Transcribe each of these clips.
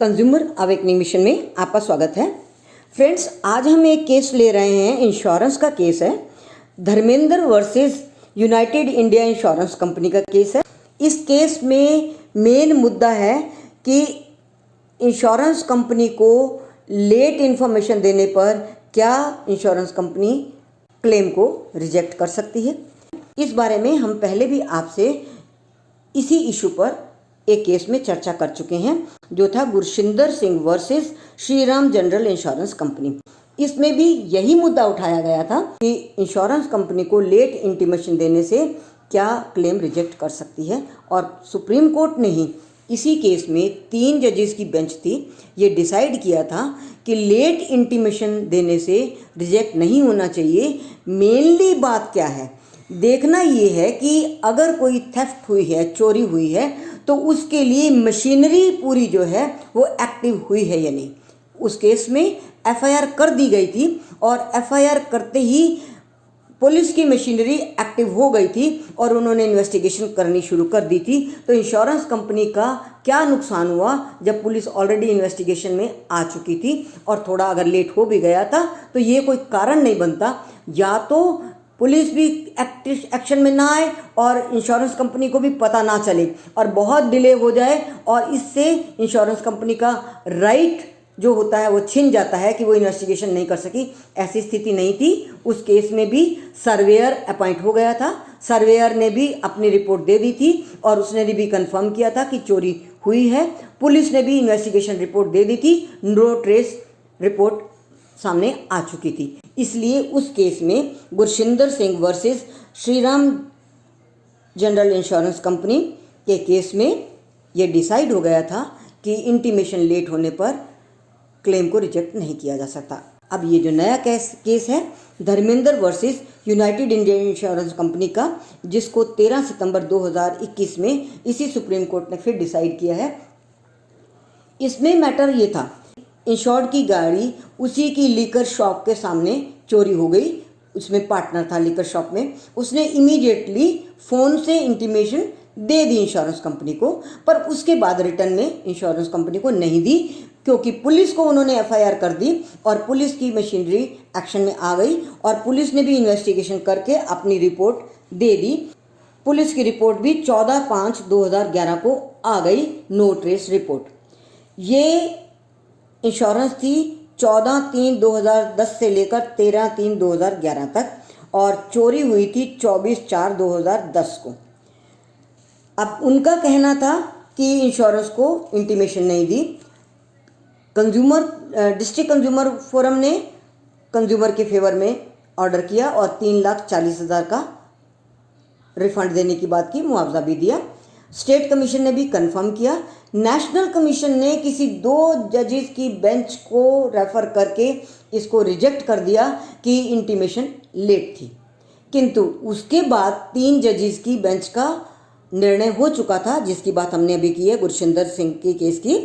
Consumer awakening mission में आपका स्वागत है। फ्रेंड्स, आज हम एक केस ले रहे हैं। इंश्योरेंस का केस है। Dharmendra versus United India insurance company का केस है। इस केस में मेन मुद्दा है कि इंश्योरेंस कंपनी को लेट इन्फॉर्मेशन देने पर क्या इंश्योरेंस कंपनी क्लेम को रिजेक्ट कर सकती है। इस बारे में हम पहले भी आपसे इसी इशू पर एक केस में चर्चा कर चुके हैं, जो था Gurshinder Singh versus Shriram general insurance company. इसमें भी यही मुद्दा उठाया गया था कि इंश्योरेंस कंपनी को लेट इंटीमेशन देने से क्या क्लेम रिजेक्ट कर सकती है। और सुप्रीम कोर्ट ने ही इसी केस में 3 जजेस की बेंच थी, ये डिसाइड किया था कि लेट इंटीमेशन देने से रिजेक्ट नहीं होना चाहिए। मेनली बात क्या है, देखना ये है कि अगर कोई थेफ्ट हुई है, चोरी हुई है, तो उसके लिए मशीनरी पूरी जो है वो एक्टिव हुई है या नहीं। उस केस में एफआईआर कर दी गई थी और एफआईआर करते ही पुलिस की मशीनरी एक्टिव हो गई थी और उन्होंने इन्वेस्टिगेशन करनी शुरू कर दी थी। तो इंश्योरेंस कंपनी का क्या नुकसान हुआ जब पुलिस ऑलरेडी इन्वेस्टिगेशन में आ चुकी थी। और थोड़ा अगर लेट हो भी गया था तो ये कोई कारण नहीं बनता, या तो पुलिस भी एक्शन में ना आए और इंश्योरेंस कंपनी को भी पता ना चले और बहुत डिले हो जाए और इससे इंश्योरेंस कंपनी का राइट जो होता है वो छिन जाता है कि वो इन्वेस्टिगेशन नहीं कर सकी। ऐसी स्थिति नहीं थी। उस केस में भी सर्वेयर अपॉइंट हो गया था। सर्वेयर ने भी अपनी रिपोर्ट दे दी थी और उसने भी कंफर्म किया था कि चोरी हुई है। पुलिस ने भी इन्वेस्टिगेशन रिपोर्ट दे दी थी। नो ट्रेस रिपोर्ट सामने आ चुकी थी। इसलिए उस केस में Gurshinder Singh versus Shriram general insurance company के केस में ये डिसाइड हो गया था कि इंटीमेशन लेट होने पर क्लेम को रिजेक्ट नहीं किया जा सकता। अब ये जो नया केस है Dharmendra versus United India insurance company का, जिसको 13 सितंबर 2021 में इसी सुप्रीम कोर्ट ने फिर डिसाइड किया है। इसमें मैटर ये था, इंश्योर्ड की गाड़ी उसी की लीकर शॉप के सामने चोरी हो गई। उसमें पार्टनर था लीकर शॉप में। उसने इमीडिएटली फ़ोन से इंटीमेशन दे दी इंश्योरेंस कंपनी को, पर उसके बाद रिटर्न में इंश्योरेंस कंपनी को नहीं दी, क्योंकि पुलिस को उन्होंने एफआईआर कर दी और पुलिस की मशीनरी एक्शन में आ गई और पुलिस ने भी इन्वेस्टिगेशन करके अपनी रिपोर्ट दे दी। पुलिस की रिपोर्ट भी 14/5/2011 को आ गई, नो ट्रेस रिपोर्ट। ये इंश्योरेंस थी 14/3/2010 से लेकर 13/3/2011 तक और चोरी हुई थी 24/4/2010 को। अब उनका कहना था कि इंश्योरेंस को इंटीमेशन नहीं दी। डिस्ट्रिक्ट कंज्यूमर फोरम ने कंज्यूमर के फेवर में ऑर्डर किया और 3,40,000 का रिफंड देने की बात की, मुआवजा भी दिया। स्टेट कमीशन ने भी कंफर्म किया। नेशनल कमीशन ने किसी 2 जजेस की बेंच को रेफर करके इसको रिजेक्ट कर दिया कि इंटीमेशन लेट थी, किंतु उसके बाद 3 जजेस की बेंच का निर्णय हो चुका था, जिसकी बात हमने अभी की है गुरशिंदर सिंह के केस की।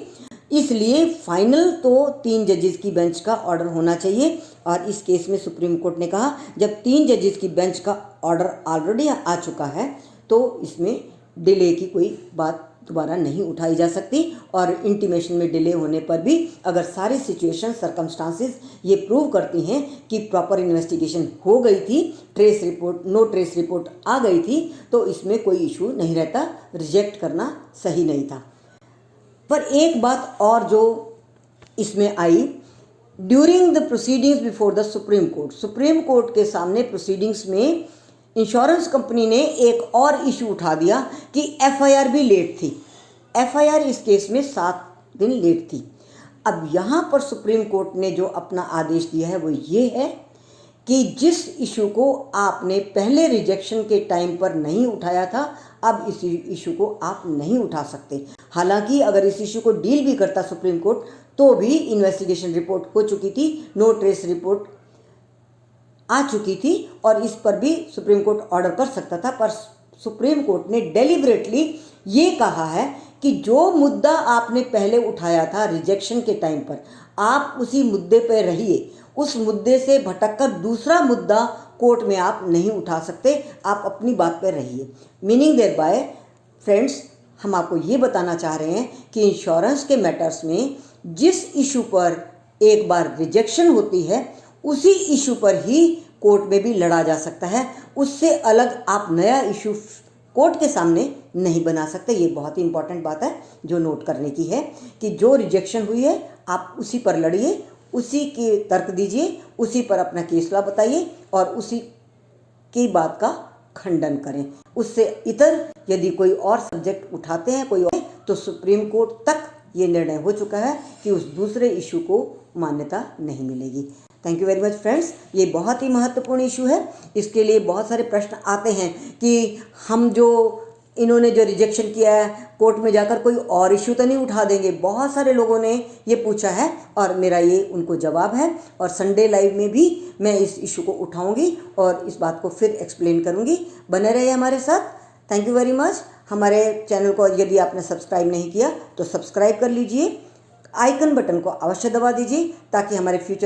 इसलिए फाइनल तो 3 जजेस की बेंच का ऑर्डर होना चाहिए। और इस केस में सुप्रीम कोर्ट ने कहा, जब 3 जजेस की बेंच का ऑर्डर ऑलरेडी आ चुका है तो इसमें डिले की कोई बात दोबारा नहीं उठाई जा सकती। और इंटीमेशन में डिले होने पर भी अगर सारी सिचुएशन सर्कमस्टांसेस ये प्रूव करती हैं कि प्रॉपर इन्वेस्टिगेशन हो गई थी, trace report, no trace report आ गई थी, तो इसमें कोई इशू नहीं रहता। रिजेक्ट करना सही नहीं था। पर एक बात और जो इसमें आई, during the proceedings before the supreme court, supreme court के सामने प्रोसीडिंग्स में इंश्योरेंस कंपनी ने एक और इशू उठा दिया कि एफआईआर भी लेट थी। एफआईआर इस केस में 7 दिन लेट थी। अब यहाँ पर सुप्रीम कोर्ट ने जो अपना आदेश दिया है वो ये है कि जिस इशू को आपने पहले रिजेक्शन के टाइम पर नहीं उठाया था, अब इस इशू को आप नहीं उठा सकते। हालांकि अगर इस इशू को डील भी करता सुप्रीम कोर्ट तो भी इन्वेस्टिगेशन रिपोर्ट हो चुकी थी, नो ट्रेस रिपोर्ट आ चुकी थी और इस पर भी सुप्रीम कोर्ट ऑर्डर कर सकता था। पर सुप्रीम कोर्ट ने डेलिबरेटली ये कहा है कि जो मुद्दा आपने पहले उठाया था रिजेक्शन के टाइम पर, आप उसी मुद्दे पर रहिए। उस मुद्दे से भटककर दूसरा मुद्दा कोर्ट में आप नहीं उठा सकते। आप अपनी बात पर रहिए। मीनिंग देयर बाय फ्रेंड्स, हम आपको ये बताना चाह रहे हैं कि इंश्योरेंस के मैटर्स में जिस इशू पर एक बार रिजेक्शन होती है उसी इशू पर ही कोर्ट में भी लड़ा जा सकता है। उससे अलग आप नया इशू कोर्ट के सामने नहीं बना सकते। ये बहुत ही इंपॉर्टेंट बात है जो नोट करने की है कि जो रिजेक्शन हुई है आप उसी पर लड़िए, उसी के तर्क दीजिए, उसी पर अपना केस लॉ बताइए और उसी की बात का खंडन करें। उससे इतर यदि कोई और सब्जेक्ट उठाते हैं कोई और, तो सुप्रीम कोर्ट तक ये निर्णय हो चुका है कि उस दूसरे इशू को मान्यता नहीं मिलेगी। Thank you very much friends. ये बहुत ही महत्वपूर्ण इशू है। इसके लिए बहुत सारे प्रश्न आते हैं कि हम जो इन्होंने जो रिजेक्शन किया है कोर्ट में जाकर कोई और इशू तो नहीं उठा देंगे। बहुत सारे लोगों ने ये पूछा है और मेरा ये उनको जवाब है और संडे लाइव में भी मैं इस इशू को उठाऊंगी और इस बात को फिर एक्सप्लेन करूंगी। बने रहिए हमारे साथ। Thank you very much. हमारे चैनल को यदि आपने सब्सक्राइब नहीं किया तो सब्सक्राइब कर लीजिए, आइकन बटन को अवश्य दबा दीजिए ताकि हमारे फ्यूचर